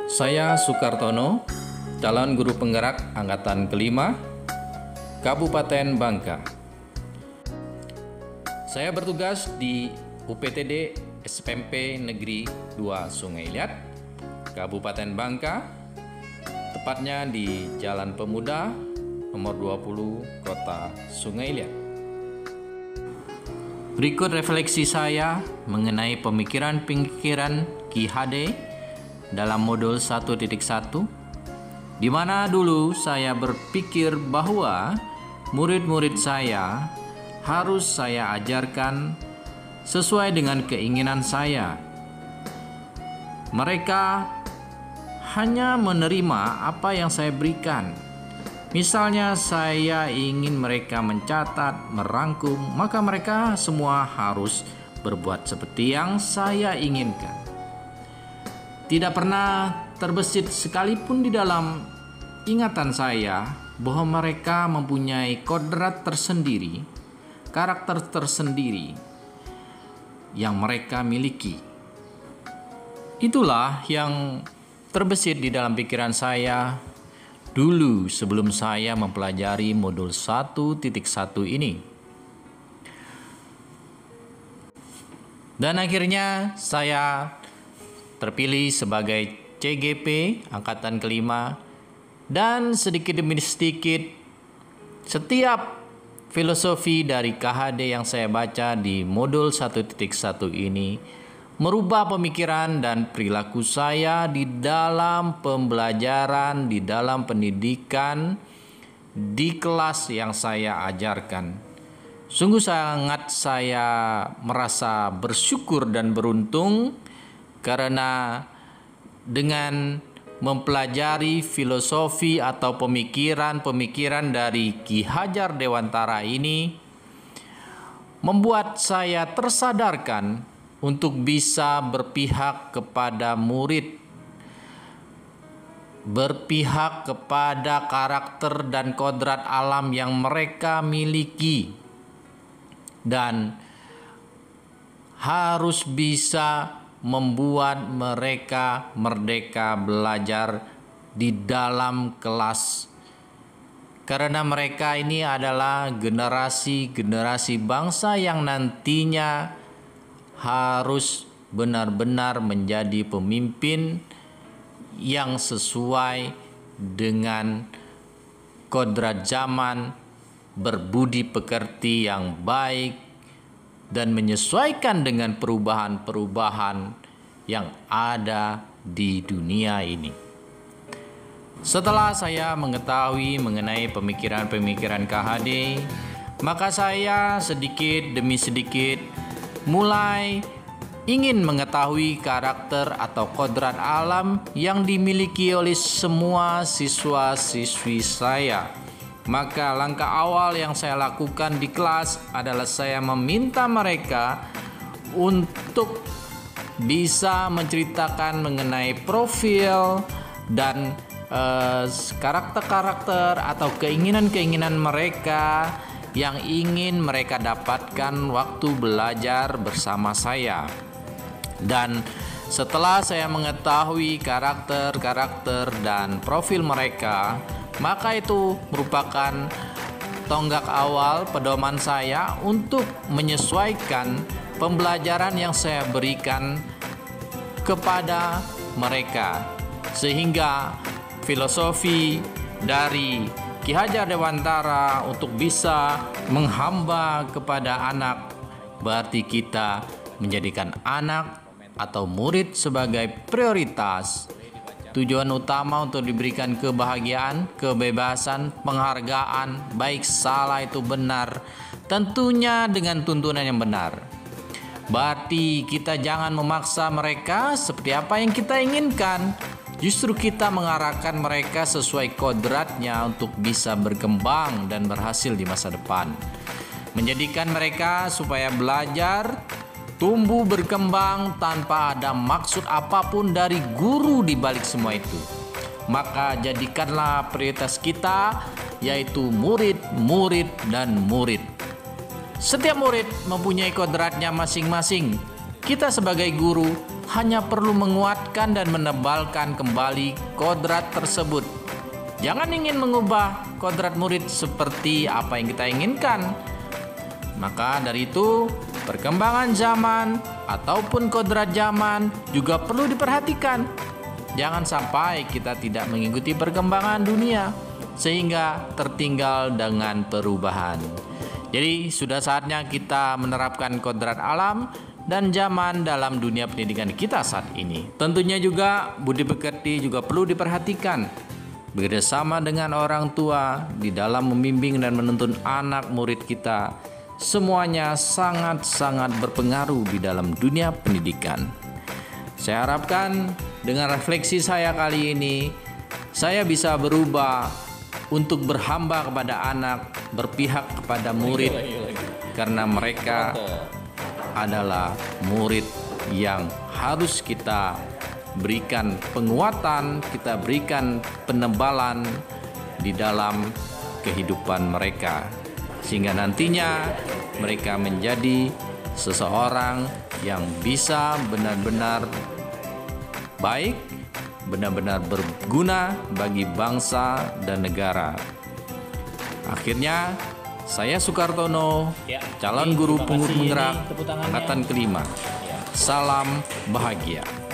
Saya Sukartono, calon guru penggerak angkatan kelima, Kabupaten Bangka. Saya bertugas di UPTD SMP Negeri 2 Sungai Liat, Kabupaten Bangka, tepatnya di Jalan Pemuda nomor 20, Kota Sungai Liat. Berikut refleksi saya mengenai pemikiran-pemikiran Ki Hade dalam modul 1.1, di mana dulu saya berpikir bahwa murid-murid saya harus saya ajarkan sesuai dengan keinginan saya. Mereka hanya menerima apa yang saya berikan. Misalnya saya ingin mereka mencatat, merangkum, maka mereka semua harus berbuat seperti yang saya inginkan. Tidak pernah terbesit sekalipun di dalam ingatan saya bahwa mereka mempunyai kodrat tersendiri, karakter tersendiri yang mereka miliki. Itulah yang terbesit di dalam pikiran saya dulu sebelum saya mempelajari modul 1.1 ini. Dan akhirnya saya terpilih sebagai CGP angkatan kelima, dan sedikit demi sedikit setiap filosofi dari KHD yang saya baca di modul 1.1 ini merubah pemikiran dan perilaku saya di dalam pembelajaran, di dalam pendidikan, di kelas yang saya ajarkan. Sungguh sangat saya merasa bersyukur dan beruntung karena dengan mempelajari filosofi atau pemikiran-pemikiran dari Ki Hajar Dewantara ini membuat saya tersadarkan untuk bisa berpihak kepada murid, berpihak kepada karakter dan kodrat alam yang mereka miliki, dan harus bisa membuat mereka merdeka belajar di dalam kelas. Karena mereka ini adalah generasi-generasi bangsa yang nantinya harus benar-benar menjadi pemimpin yang sesuai dengan kodrat zaman, berbudi pekerti yang baik, dan menyesuaikan dengan perubahan-perubahan yang ada di dunia ini. Setelah saya mengetahui mengenai pemikiran-pemikiran KHD, maka saya sedikit demi sedikit mulai ingin mengetahui karakter atau kodrat alam yang dimiliki oleh semua siswa-siswi saya. Maka langkah awal yang saya lakukan di kelas adalah saya meminta mereka untuk bisa menceritakan mengenai profil dan karakter-karakter atau keinginan-keinginan mereka yang ingin mereka dapatkan waktu belajar bersama saya. Dan setelah saya mengetahui karakter-karakter dan profil mereka, maka itu merupakan tonggak awal pedoman saya untuk menyesuaikan pembelajaran yang saya berikan kepada mereka, sehingga filosofi dari Ki Hajar Dewantara untuk bisa menghamba kepada anak, berarti kita menjadikan anak atau murid sebagai prioritas. Tujuan utama untuk diberikan kebahagiaan, kebebasan, penghargaan, baik salah itu benar, tentunya dengan tuntunan yang benar. Berarti kita jangan memaksa mereka seperti apa yang kita inginkan. Justru kita mengarahkan mereka sesuai kodratnya untuk bisa berkembang dan berhasil di masa depan. Menjadikan mereka supaya belajar, tumbuh berkembang tanpa ada maksud apapun dari guru di balik semua itu. Maka jadikanlah prioritas kita yaitu murid, murid, dan murid. Setiap murid mempunyai kodratnya masing-masing. Kita sebagai guru hanya perlu menguatkan dan menebalkan kembali kodrat tersebut. Jangan ingin mengubah kodrat murid seperti apa yang kita inginkan. Maka dari itu, perkembangan zaman ataupun kodrat zaman juga perlu diperhatikan. Jangan sampai kita tidak mengikuti perkembangan dunia sehingga tertinggal dengan perubahan. Jadi sudah saatnya kita menerapkan kodrat alam dan zaman dalam dunia pendidikan kita saat ini. Tentunya juga budi pekerti juga perlu diperhatikan. Bekerjasama dengan orang tua di dalam membimbing dan menuntun anak murid kita, semuanya sangat-sangat berpengaruh di dalam dunia pendidikan. Saya harapkan dengan refleksi saya kali ini, saya bisa berubah untuk berhamba kepada anak, berpihak kepada murid, karena mereka adalah murid yang harus kita berikan penguatan, kita berikan penebalan di dalam kehidupan mereka, sehingga nantinya mereka menjadi seseorang yang bisa benar-benar baik, benar-benar berguna bagi bangsa dan negara. Akhirnya, saya Soekartono, calon guru pungut penggerak angkatan kelima. Salam bahagia.